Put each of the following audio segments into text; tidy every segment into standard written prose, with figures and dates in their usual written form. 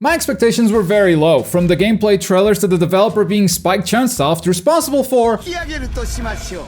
My expectations were very low, from the gameplay trailers to the developer being Spike Chunsoft, responsible for...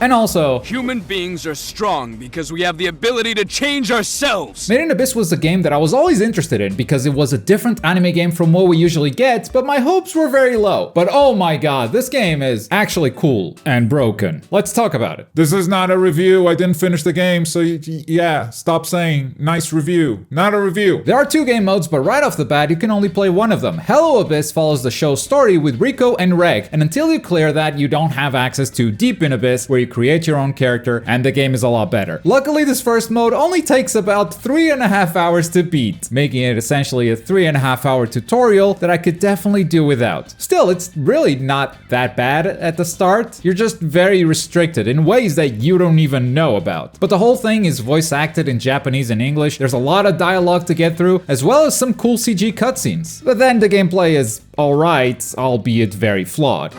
And also... Human beings are strong because we have the ability to change ourselves! Made in Abyss was a game that I was always interested in because it was a different anime game from what we usually get, but my hopes were very low. But oh my god, this game is actually cool and broken. Let's talk about it. This is not a review, I didn't finish the game, so yeah, stop saying nice review. Not a review. There are two game modes, but right off the bat, you can only play one of them. Hello Abyss follows the show's story with Rico and Reg, and until you clear that, you don't have access to Deep in Abyss, where you create your own character, and the game is a lot better. Luckily, this first mode only takes about 3.5 hours to beat, making it essentially a 3.5 hour tutorial that I could definitely do without. Still, it's really not that bad at the start. You're just very restricted in ways that you don't even know about. But the whole thing is voice acted in Japanese and English. There's a lot of dialogue to get through, as well as some cool CG cutscenes. But then the gameplay is alright, albeit very flawed.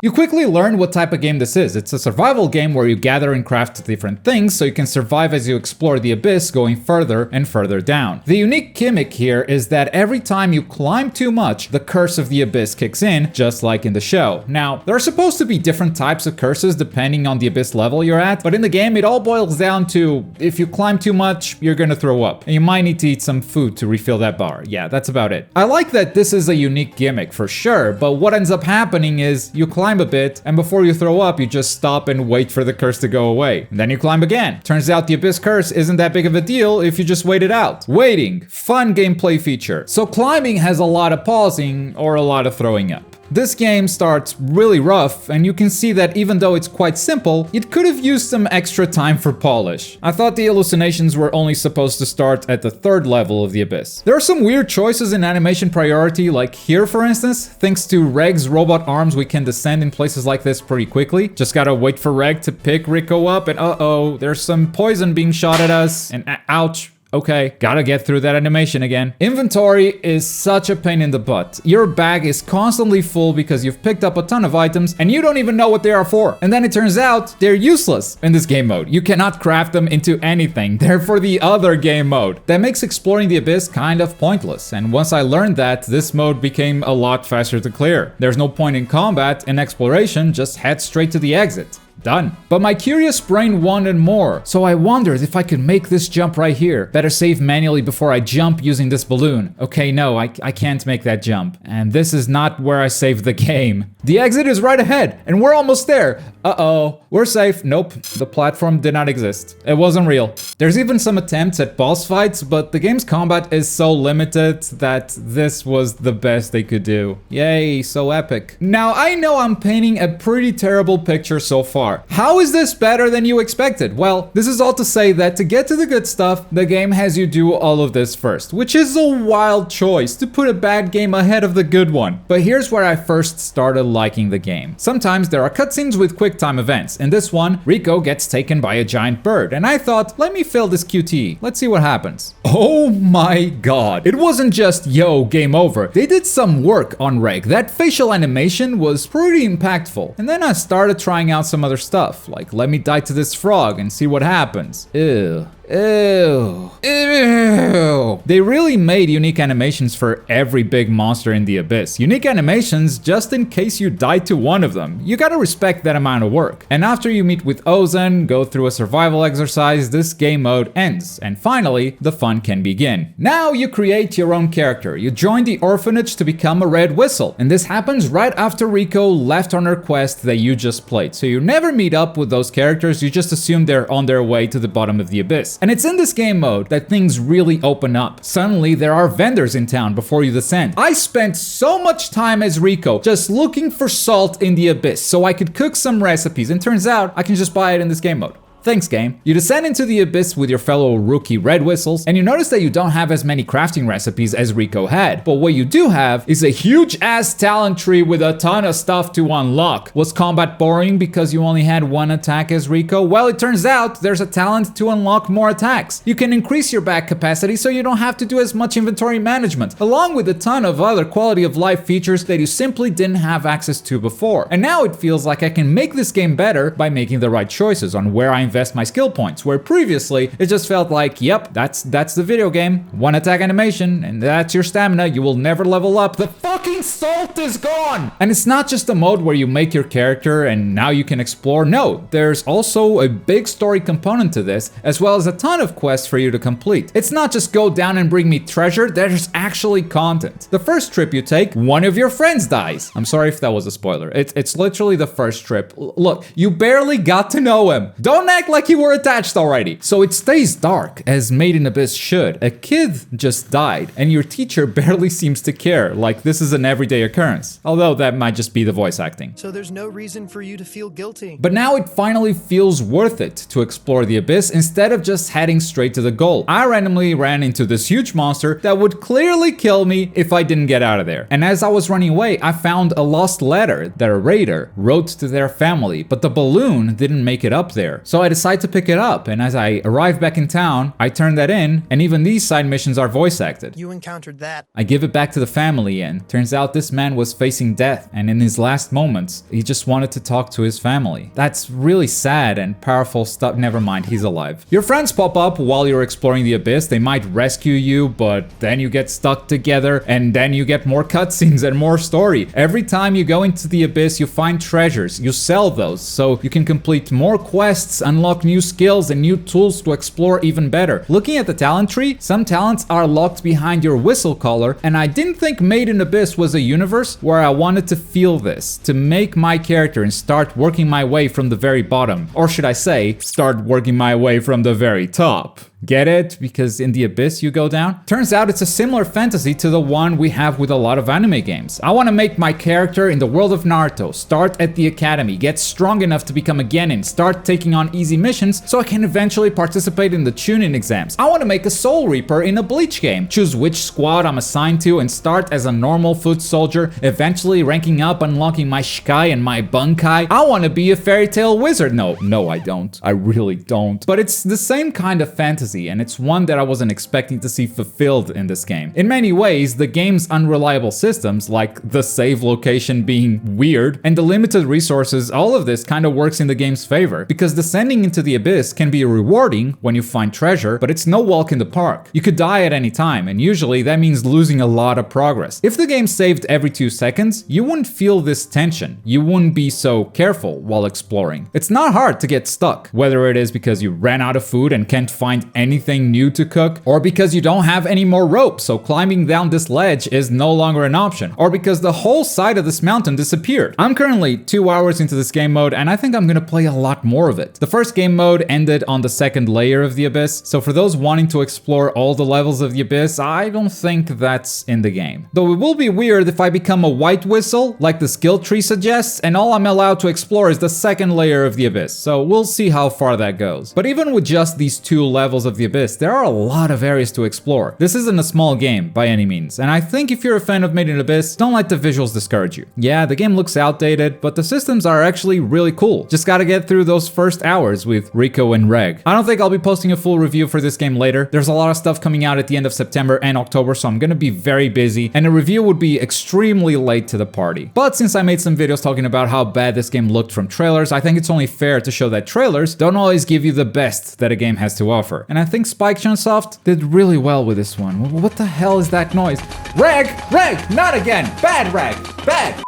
You quickly learn what type of game this is. It's a survival game where you gather and craft different things so you can survive as you explore the abyss, going further and further down. The unique gimmick here is that every time you climb too much, the curse of the abyss kicks in, just like in the show. Now, there are supposed to be different types of curses depending on the abyss level you're at, but in the game it all boils down to if you climb too much, you're gonna throw up. And you might need to eat some food to refill that bar. Yeah, that's about it. I like that this is a unique gimmick for sure, but what ends up happening is you climb a bit, and before you throw up, you just stop and wait for the curse to go away. And then you climb again. Turns out the abyss curse isn't that big of a deal if you just wait it out. Waiting, fun gameplay feature. So climbing has a lot of pausing or a lot of throwing up. This game starts really rough, and you can see that even though it's quite simple, it could have used some extra time for polish. I thought the hallucinations were only supposed to start at the 3rd level of the abyss. There are some weird choices in animation priority, like here for instance. Thanks to Reg's robot arms, we can descend in places like this pretty quickly. Just gotta wait for Reg to pick Rico up, and uh-oh, there's some poison being shot at us, and ouch. Okay, gotta get through that animation again. Inventory is such a pain in the butt. Your bag is constantly full because you've picked up a ton of items and you don't even know what they are for. And then it turns out they're useless in this game mode. You cannot craft them into anything. They're for the other game mode. That makes exploring the abyss kind of pointless. And once I learned that, this mode became a lot faster to clear. There's no point in combat and exploration, just head straight to the exit. Done. But my curious brain wanted more, so I wondered if I could make this jump right here. Better save manually before I jump using this balloon. Okay, no, I can't make that jump. And this is not where I saved the game. The exit is right ahead, and we're almost there. Uh-oh, we're safe. Nope, the platform did not exist. It wasn't real. There's even some attempts at boss fights, but the game's combat is so limited that this was the best they could do. Yay, so epic. Now, I know I'm painting a pretty terrible picture so far. How is this better than you expected? Well, this is all to say that to get to the good stuff, the game has you do all of this first, which is a wild choice to put a bad game ahead of the good one. But here's where I first started liking the game. Sometimes there are cutscenes with quick time events. In this one, Rico gets taken by a giant bird, and I thought, let me fill this QTE. Let's see what happens. Oh my god. It wasn't just, yo, game over. They did some work on Reg. That facial animation was pretty impactful. And then I started trying out some other stuff, like let me die to this frog and see what happens. Ew. Ew. Ew. They really made unique animations for every big monster in the abyss. Unique animations just in case you die to one of them. You gotta respect that amount of work. And after you meet with Ozen, go through a survival exercise, this game mode ends. And finally, the fun can begin. Now you create your own character. You join the orphanage to become a red whistle. And this happens right after Rico left on her quest that you just played. So you never meet up with those characters, you just assume they're on their way to the bottom of the abyss. And it's in this game mode that things really open up. Suddenly, there are vendors in town before you descend. I spent so much time as Rico just looking for salt in the abyss so I could cook some recipes, and turns out I can just buy it in this game mode. Thanks, game. You descend into the abyss with your fellow rookie red whistles, and you notice that you don't have as many crafting recipes as Rico had. But what you do have is a huge ass talent tree with a ton of stuff to unlock. Was combat boring because you only had one attack as Rico? Well, it turns out there's a talent to unlock more attacks. You can increase your back capacity so you don't have to do as much inventory management, along with a ton of other quality of life features that you simply didn't have access to before. And now it feels like I can make this game better by making the right choices on where I invest invest my skill points, where previously it just felt like, yep, that's the video game. One attack animation, and that's your stamina. You will never level up. The fucking salt is gone! And it's not just a mode where you make your character and now you can explore. No, there's also a big story component to this, as well as a ton of quests for you to complete. It's not just go down and bring me treasure, there's actually content. The first trip you take, one of your friends dies. I'm sorry if that was a spoiler. It's literally the first trip. Look, you barely got to know him. Don't act like you were attached already. So it stays dark, as Made in Abyss should. A kid just died, and your teacher barely seems to care, like this is an everyday occurrence. Although that might just be the voice acting. So there's no reason for you to feel guilty. But now it finally feels worth it to explore the abyss instead of just heading straight to the goal. I randomly ran into this huge monster that would clearly kill me if I didn't get out of there. And as I was running away, I found a lost letter that a raider wrote to their family, but the balloon didn't make it up there. So I decided to pick it up, and as I arrived back in town, I turned that in, and even these side missions are voice acted. You encountered that. I give it back to the family, and turns out this man was facing death, and in his last moments, he just wanted to talk to his family. That's really sad and powerful stuff. Never mind, he's alive. Your friends pop up while you're exploring the abyss. They might rescue you, but then you get stuck together, and then you get more cutscenes and more story. Every time you go into the abyss, you find treasures. You sell those, so you can complete more quests, unlock new skills and new tools to explore even better. Looking at the talent tree, some talents are locked behind your whistle collar, and I didn't think Made in Abyss was a universe where I wanted to feel this, to make my character and start working my way from the very bottom. Or should I say, start working my way from the very top. Get it? Because in the abyss you go down? Turns out it's a similar fantasy to the one we have with a lot of anime games. I want to make my character in the world of Naruto start at the academy, get strong enough to become a genin, start taking on easy missions so I can eventually participate in the Chunin exams. I want to make a Soul Reaper in a Bleach game, choose which squad I'm assigned to and start as a normal foot soldier, eventually ranking up, unlocking my Shikai and my Bunkai. I want to be a fairy tale wizard. No, I don't. I really don't. But it's the same kind of fantasy, and it's one that I wasn't expecting to see fulfilled in this game. In many ways, the game's unreliable systems, like the save location being weird, and the limited resources, all of this kind of works in the game's favor, because descending into the abyss can be rewarding when you find treasure, but it's no walk in the park. You could die at any time, and usually that means losing a lot of progress. If the game saved every 2 seconds, you wouldn't feel this tension. You wouldn't be so careful while exploring. It's not hard to get stuck, whether it is because you ran out of food and can't find anything new to cook, or because you don't have any more rope, so climbing down this ledge is no longer an option, or because the whole side of this mountain disappeared. I'm currently 2 hours into this game mode, and I think I'm gonna play a lot more of it. The first game mode ended on the second layer of the abyss, so for those wanting to explore all the levels of the abyss, I don't think that's in the game. Though it will be weird if I become a white whistle, like the skill tree suggests, and all I'm allowed to explore is the second layer of the abyss, so we'll see how far that goes. But even with just these 2 levels of the abyss, there are a lot of areas to explore. This isn't a small game by any means, and I think if you're a fan of Made in Abyss, don't let the visuals discourage you. Yeah, the game looks outdated, but the systems are actually really cool. Just gotta get through those first hours with Rico and Reg. I don't think I'll be posting a full review for this game later. There's a lot of stuff coming out at the end of September and October, so I'm gonna be very busy, and a review would be extremely late to the party. But since I made some videos talking about how bad this game looked from trailers, I think it's only fair to show that trailers don't always give you the best that a game has to offer. And I think Spike Chunsoft did really well with this one. What the hell is that noise? Reg! Reg! Not again! Bad Reg! Bad!